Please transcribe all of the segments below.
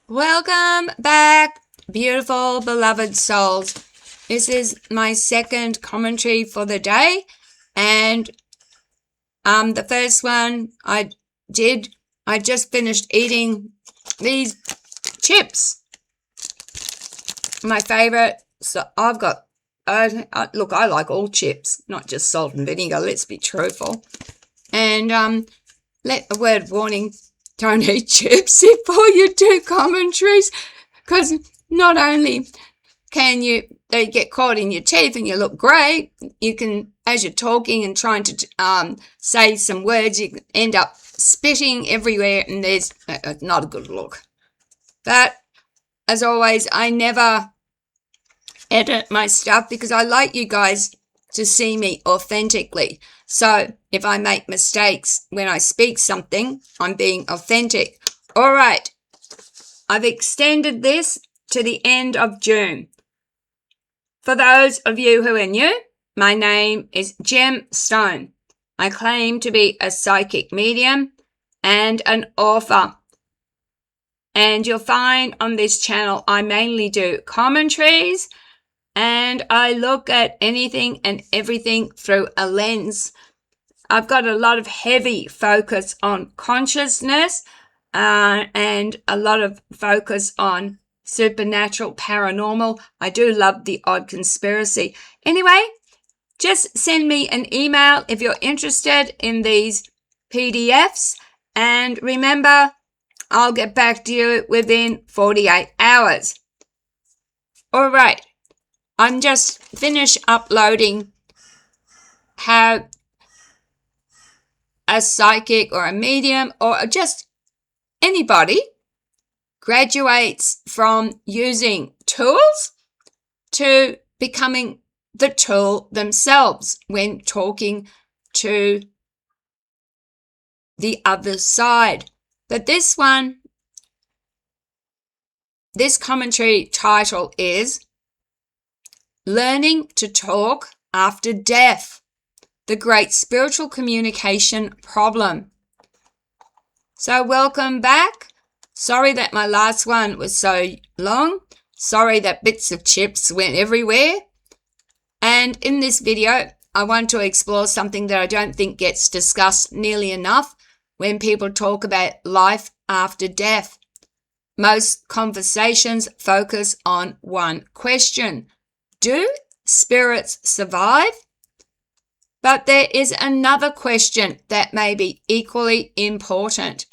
Welcome back, beautiful, beloved souls. This is my second commentary for the day, and the first one I just finished eating these chips, my favorite. So I've got, look, I like all chips, not just salt and vinegar, let's be truthful. And let a word of warning, don't eat chips before you do commentaries, because not only can they get caught in your teeth and you look great, you can, as you're talking and trying to say some words, you can end up spitting everywhere, and there's not a good look. But as always, I never edit my stuff because I like you guys to see me authentically. So if I make mistakes when I speak something, I'm being authentic. All right. I've extended this to the end of June. For those of you who are new, my name is Gem Stone. I claim to be a psychic medium and an author. And you'll find on this channel I mainly do commentaries, and I look at anything and everything through a lens. I've got a lot of heavy focus on consciousness and a lot of focus on supernatural, paranormal. I do love the odd conspiracy. Anyway, just send me an email if you're interested in these PDFs. And remember, I'll get back to you within 48 hours. All right. I'm just finished uploading how a psychic or a medium or just anybody graduates from using tools to becoming the tool themselves when talking to the other side. But this commentary title is Learning to Talk After Death, the Great Spiritual Communication Problem. So welcome back. Sorry that my last one was so long. Sorry that bits of chips went everywhere. And in this video, I want to explore something that I don't think gets discussed nearly enough when people talk about life after death. Most conversations focus on one question. Do spirits survive? But there is another question that may be equally important.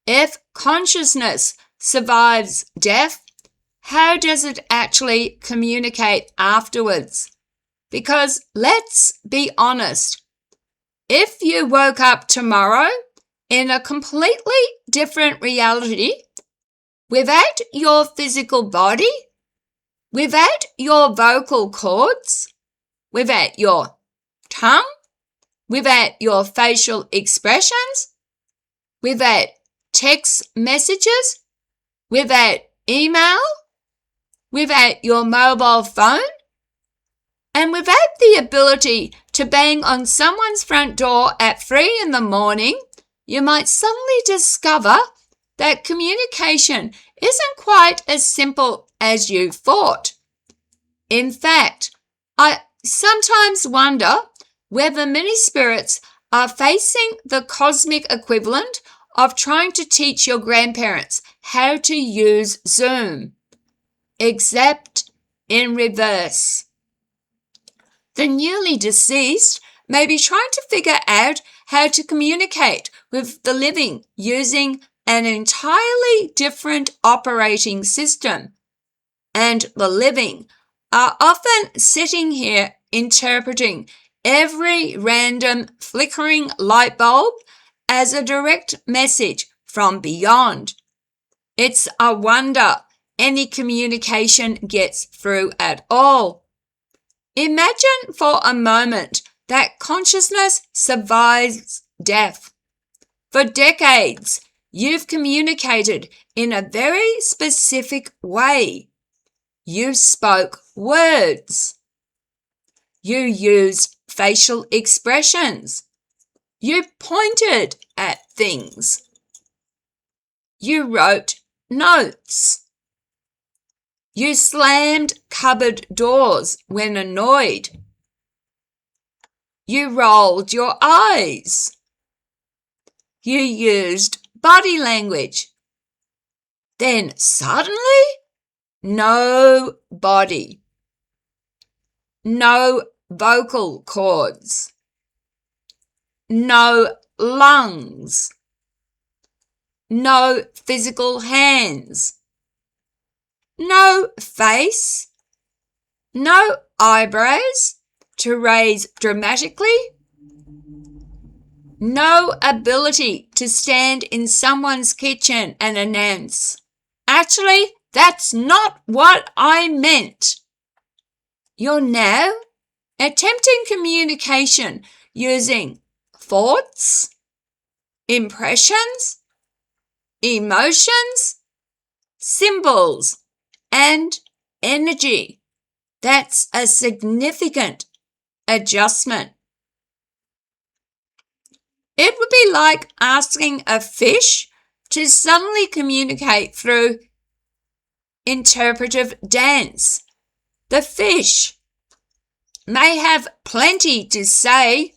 If consciousness survives death, how does it actually communicate afterwards? Because let's be honest, if you woke up tomorrow in a completely different reality, without your physical body, without your vocal cords, without your tongue, without your facial expressions, without text messages, without email, without your mobile phone, and without the ability to bang on someone's front door at 3 a.m, you might suddenly discover that communication isn't quite as simple as you thought. In fact, I sometimes wonder whether many spirits are facing the cosmic equivalent of trying to teach your grandparents how to use Zoom, except in reverse. The newly deceased may be trying to figure out how to communicate with the living using an entirely different operating system, and the living are often sitting here interpreting every random flickering light bulb as a direct message from beyond. It's a wonder any communication gets through at all. Imagine for a moment that consciousness survives death. For decades, you've communicated in a very specific way. You spoke words. You used facial expressions. You pointed at things. You wrote notes. You slammed cupboard doors when annoyed. You rolled your eyes. You used body language. Then suddenly, no body. No vocal cords. No lungs. No physical hands. No face. No eyebrows to raise dramatically. No ability to stand in someone's kitchen and announce, "Actually, that's not what I meant." You're now attempting communication using thoughts, impressions, emotions, symbols, and energy. That's a significant adjustment. It would be like asking a fish to suddenly communicate through interpretive dance. The fish may have plenty to say.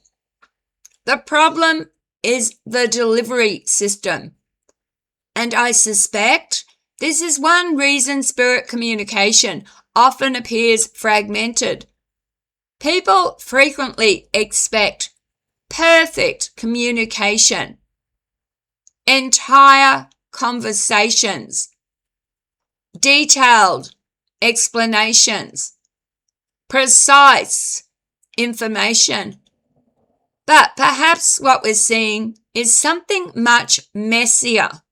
The problem is the delivery system. And I suspect this is one reason spirit communication often appears fragmented. People frequently expect perfect communication, entire conversations, detailed explanations, precise information. But perhaps what we're seeing is something much messier.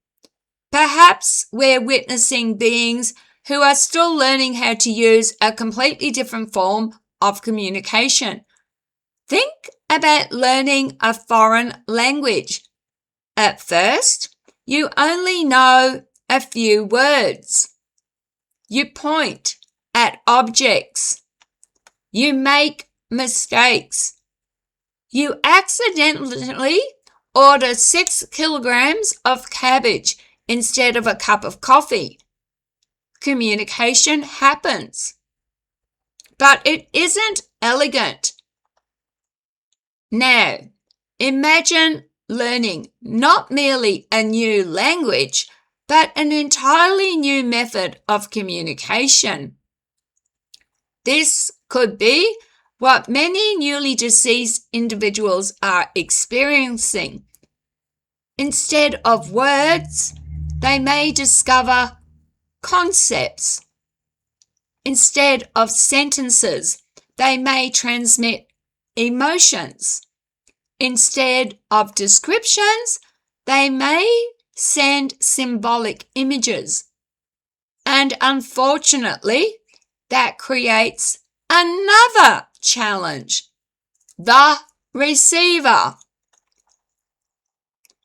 Perhaps we're witnessing beings who are still learning how to use a completely different form of communication. Think about learning a foreign language. At first, you only know a few words. You point at objects. You make mistakes. You accidentally order 6 kilograms of cabbage instead of a cup of coffee. Communication happens. But it isn't elegant. Now, imagine learning not merely a new language, but an entirely new method of communication. This could be what many newly deceased individuals are experiencing. Instead of words, they may discover concepts. Instead of sentences, they may transmit emotions. Instead of descriptions, they may send symbolic images. And unfortunately, that creates another challenge: the receiver.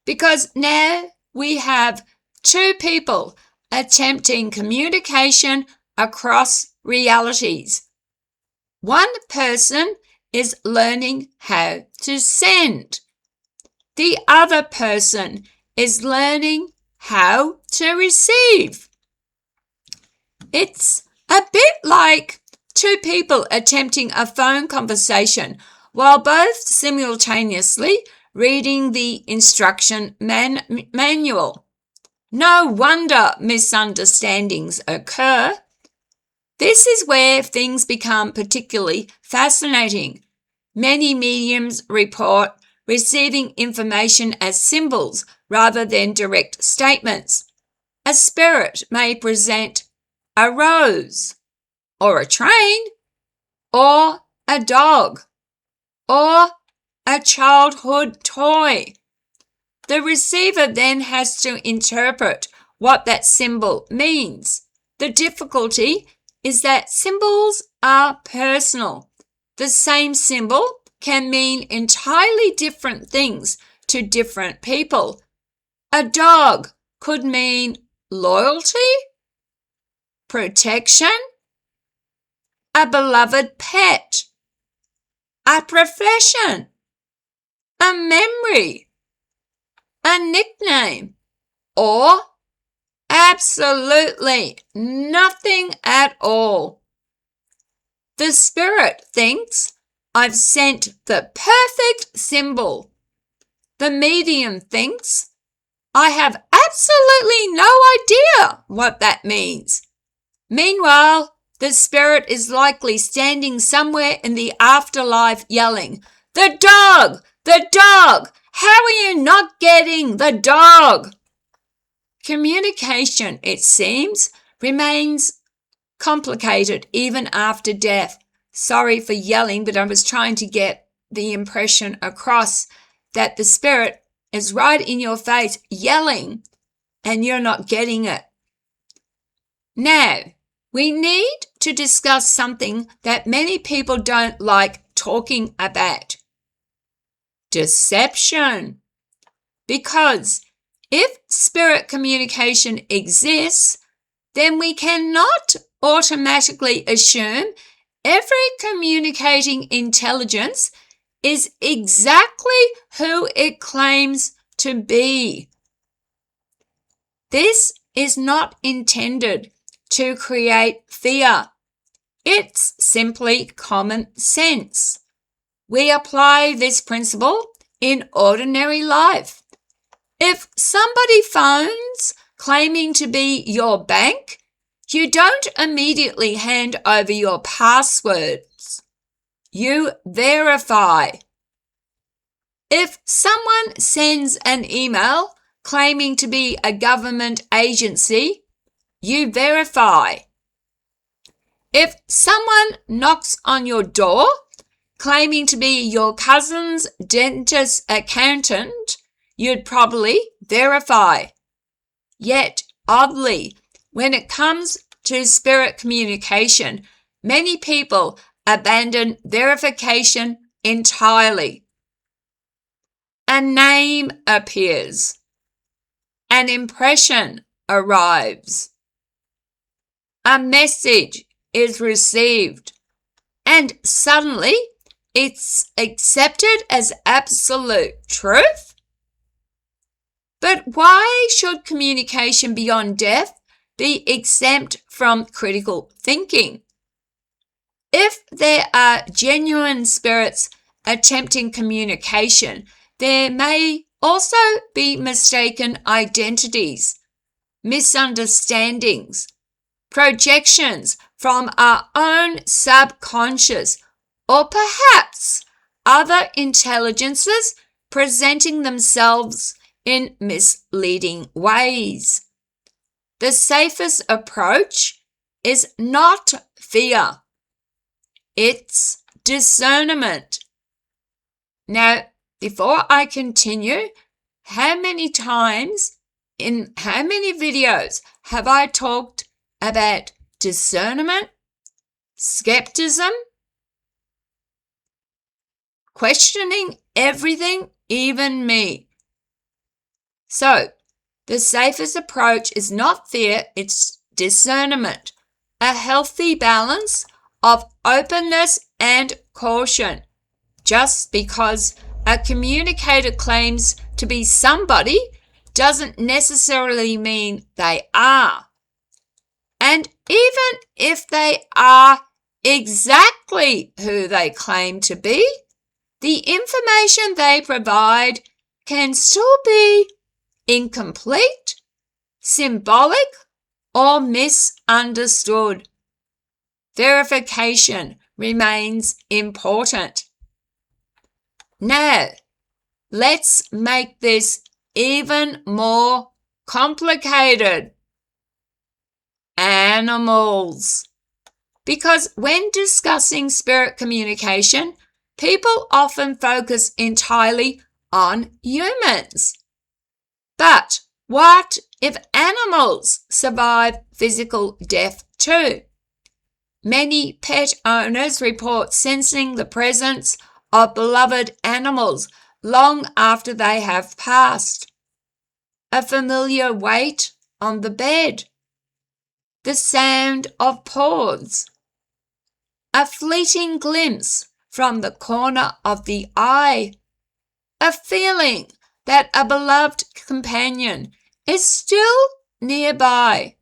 Because now we have two people attempting communication across realities. One person is learning how to send. The other person is learning how to receive. It's a bit like two people attempting a phone conversation while both simultaneously reading the instruction manual. No wonder misunderstandings occur. This is where things become particularly fascinating. Many mediums report receiving information as symbols rather than direct statements. A spirit may present a rose, or a train, or a dog, or a childhood toy. The receiver then has to interpret what that symbol means. The difficulty is that symbols are personal. The same symbol can mean entirely different things to different people. A dog could mean loyalty, protection, a beloved pet, a profession, a memory, a nickname, or a Absolutely nothing at all. The spirit thinks I've sent the perfect symbol. The medium thinks I have absolutely no idea what that means. Meanwhile, the spirit is likely standing somewhere in the afterlife yelling, "The dog! The dog! How are you not getting the dog?" Communication, it seems, remains complicated even after death. Sorry for yelling, but I was trying to get the impression across that the spirit is right in your face yelling and you're not getting it. Now, we need to discuss something that many people don't like talking about. Deception. Because if spirit communication exists, then we cannot automatically assume every communicating intelligence is exactly who it claims to be. This is not intended to create fear. It's simply common sense. We apply this principle in ordinary life. If somebody phones claiming to be your bank, you don't immediately hand over your passwords. You verify. If someone sends an email claiming to be a government agency, you verify. If someone knocks on your door claiming to be your cousin's dentist accountant, you'd probably verify. Yet, oddly, when it comes to spirit communication, many people abandon verification entirely. A name appears. An impression arrives. A message is received. And suddenly, it's accepted as absolute truth? But why should communication beyond death be exempt from critical thinking? If there are genuine spirits attempting communication, there may also be mistaken identities, misunderstandings, projections from our own subconscious, or perhaps other intelligences presenting themselves in misleading ways. The safest approach is not fear. It's discernment. Now, before I continue, how many times in how many videos have I talked about discernment, skepticism, questioning everything, even me? So, the safest approach is not fear, it's discernment, a healthy balance of openness and caution. Just because a communicator claims to be somebody doesn't necessarily mean they are. And even if they are exactly who they claim to be, the information they provide can still be incomplete, symbolic, or misunderstood. Verification remains important. Now, let's make this even more complicated. Animals. Because when discussing spirit communication, people often focus entirely on humans. But what if animals survive physical death too? Many pet owners report sensing the presence of beloved animals long after they have passed. A familiar weight on the bed. The sound of paws. A fleeting glimpse from the corner of the eye. A feeling that a beloved companion is still nearby.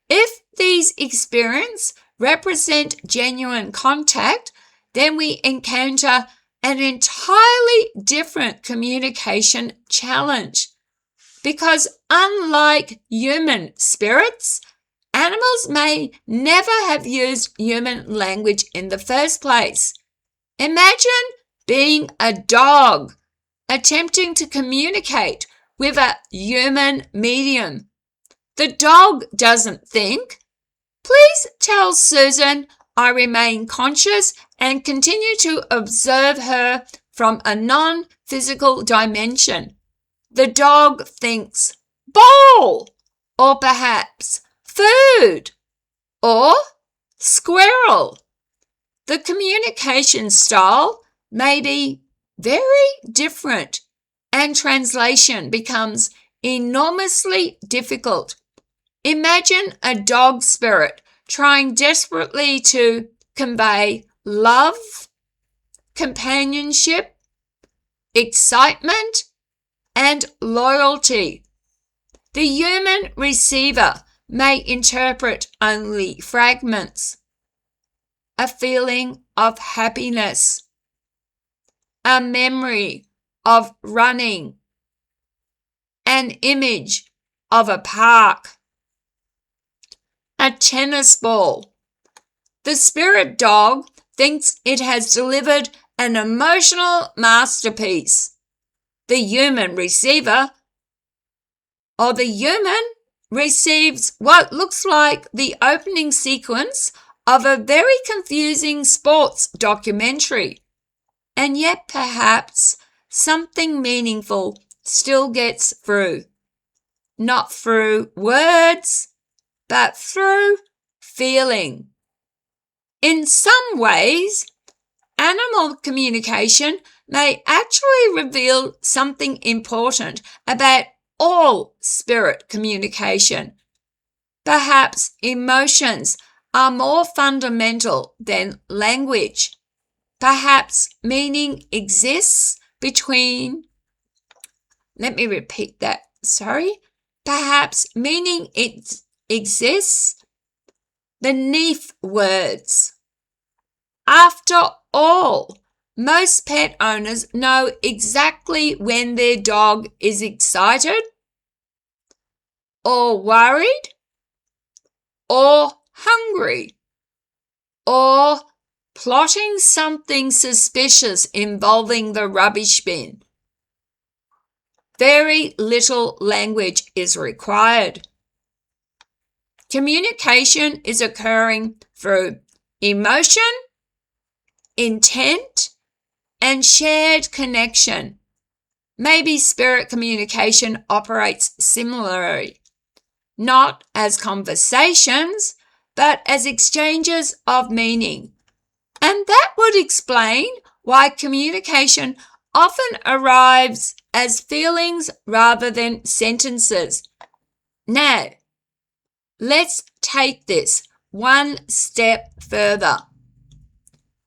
If these experiences represent genuine contact, then we encounter an entirely different communication challenge. Because unlike human spirits, animals may never have used human language in the first place. Imagine being a dog attempting to communicate with a human medium. The dog doesn't think, "Please tell Susan I remain conscious and continue to observe her from a non-physical dimension." The dog thinks, "Ball," or perhaps "food," or "squirrel." The communication style may be very different, and translation becomes enormously difficult. Imagine a dog spirit trying desperately to convey love, companionship, excitement, and loyalty. The human receiver may interpret only fragments: a feeling of happiness, a memory of running, an image of a park, a tennis ball. The spirit dog thinks it has delivered an emotional masterpiece. The human receiver, or the human, receives what looks like the opening sequence of a very confusing sports documentary. And yet perhaps something meaningful still gets through. Not through words, but through feeling. In some ways, animal communication may actually reveal something important about all spirit communication. Perhaps emotions are more fundamental than language. Perhaps meaning exists between, Perhaps meaning exists beneath words. After all, most pet owners know exactly when their dog is excited, or worried, or hungry, or plotting something suspicious involving the rubbish bin. Very little language is required. Communication is occurring through emotion, intent, and shared connection. Maybe spirit communication operates similarly, not as conversations, but as exchanges of meaning. And that would explain why communication often arrives as feelings rather than sentences. Now, let's take this one step further.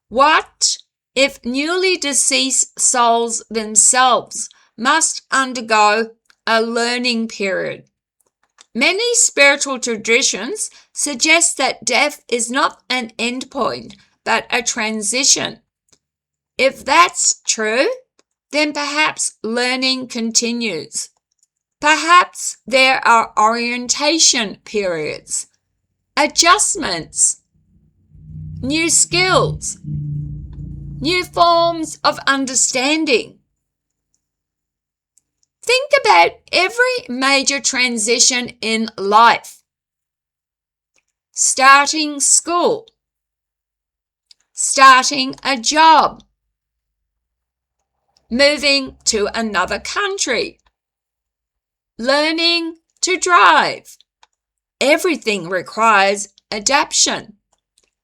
What if newly deceased souls themselves must undergo a learning period? Many spiritual traditions suggest that death is not an endpoint, but a transition. If that's true, then perhaps learning continues. Perhaps there are orientation periods, adjustments, new skills, new forms of understanding. Think about every major transition in life. Starting school, starting a job, moving to another country, learning to drive. Everything requires adaptation.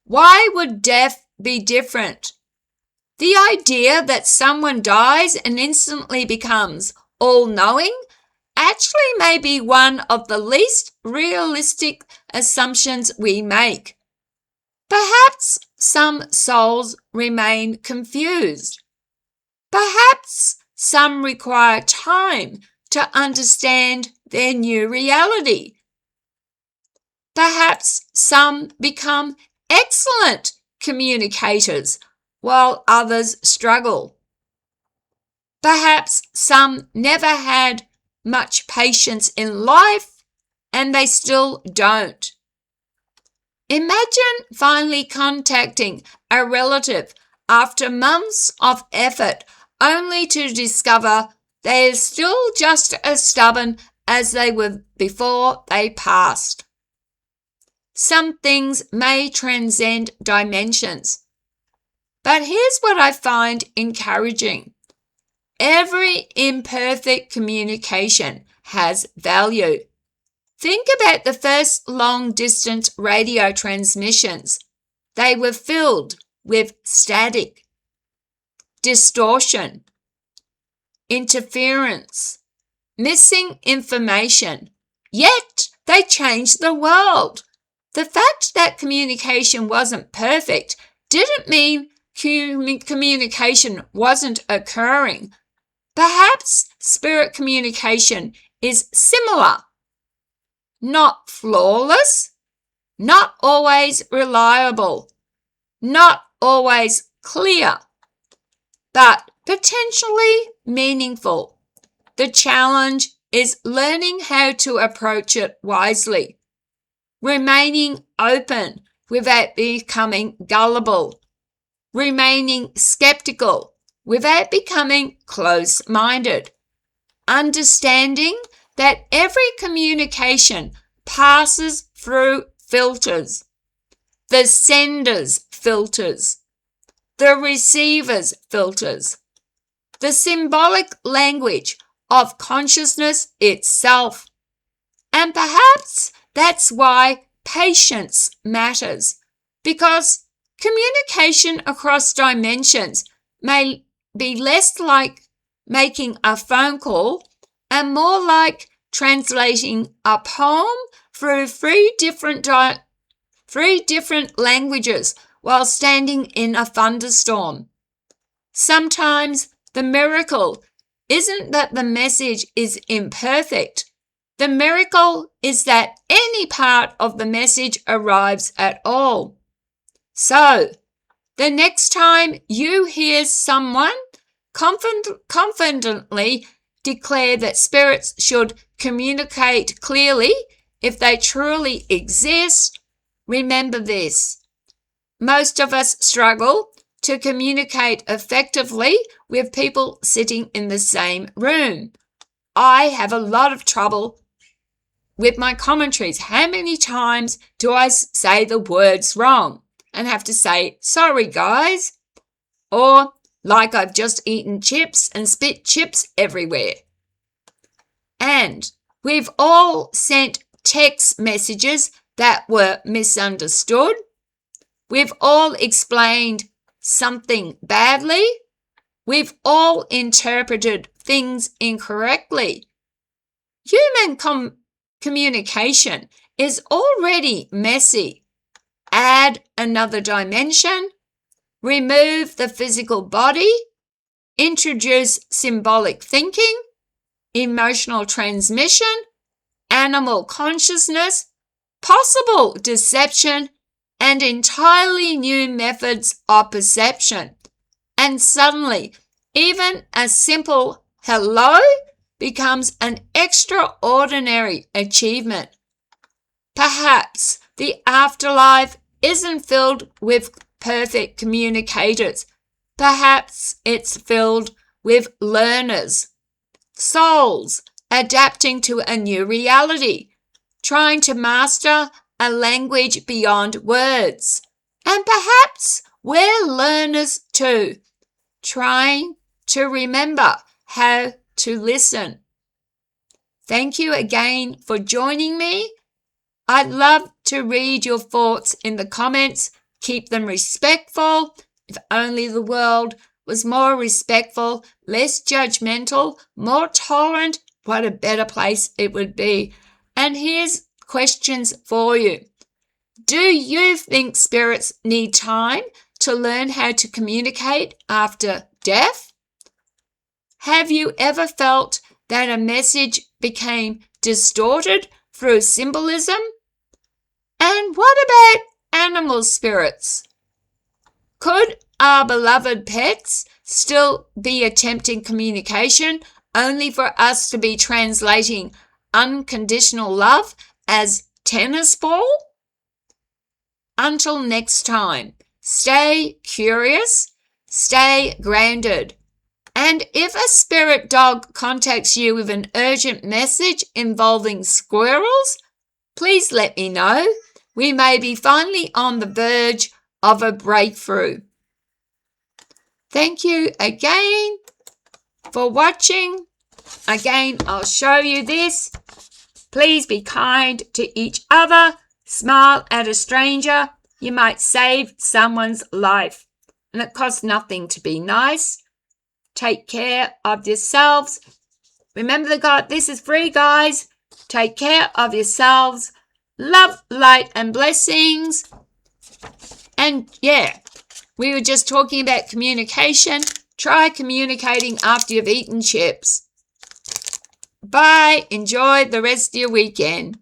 Why would death be different? The idea that someone dies and instantly becomes all-knowing actually may be one of the least realistic assumptions we make. Perhaps some souls remain confused. Perhaps some require time to understand their new reality. Perhaps some become excellent communicators while others struggle. Perhaps some never had much patience in life and they still don't. Imagine finally contacting a relative after months of effort only to discover they are still just as stubborn as they were before they passed. Some things may transcend dimensions. But here's what I find encouraging. Every imperfect communication has value. Think about the first long-distance radio transmissions. They were filled with static, distortion, interference, missing information. Yet they changed the world. The fact that communication wasn't perfect didn't mean communication wasn't occurring. Perhaps spirit communication is similar. Not flawless, not always reliable, not always clear, but potentially meaningful. The challenge is learning how to approach it wisely, remaining open without becoming gullible, remaining skeptical without becoming close-minded, understanding that every communication passes through filters, the sender's filters, the receiver's filters, the symbolic language of consciousness itself. And perhaps that's why patience matters, because communication across dimensions may be less like making a phone call and more like translating a poem through three different languages while standing in a thunderstorm. Sometimes the miracle isn't that the message is imperfect. The miracle is that any part of the message arrives at all. So, the next time you hear someone confidently declare that spirits should communicate clearly if they truly exist, remember this. Most of us struggle to communicate effectively with people sitting in the same room. I have a lot of trouble with my commentaries. How many times do I say the words wrong and have to say, sorry guys, or like I've just eaten chips and spit chips everywhere. And we've all sent text messages that were misunderstood. We've all explained something badly. We've all interpreted things incorrectly. Human communication is already messy. Add another dimension, remove the physical body, introduce symbolic thinking, emotional transmission, animal consciousness, possible deception, and entirely new methods of perception. And suddenly, even a simple hello becomes an extraordinary achievement. Perhaps the afterlife isn't filled with perfect communicators. Perhaps it's filled with learners, souls adapting to a new reality, trying to master a language beyond words. And perhaps we're learners too, trying to remember how to listen. Thank you again for joining me. I'd love to read your thoughts in the comments. Keep them respectful. If only the world was more respectful, less judgmental, more tolerant, what a better place it would be. And here's questions for you. Do you think spirits need time to learn how to communicate after death? Have you ever felt that a message became distorted through symbolism? And what about animal spirits? Could our beloved pets still be attempting communication only for us to be translating unconditional love as tennis ball? Until next time, stay curious, stay grounded. And if a spirit dog contacts you with an urgent message involving squirrels, please let me know. We may be finally on the verge of a breakthrough. Thank you again for watching. Again, I'll show you this. Please be kind to each other. Smile at a stranger. You might save someone's life. And it costs nothing to be nice. Take care of yourselves. Remember this is free, guys. Take care of yourselves. Love, light, and blessings. And yeah, we were just talking about communication. Try communicating after you've eaten chips. Bye. Enjoy the rest of your weekend.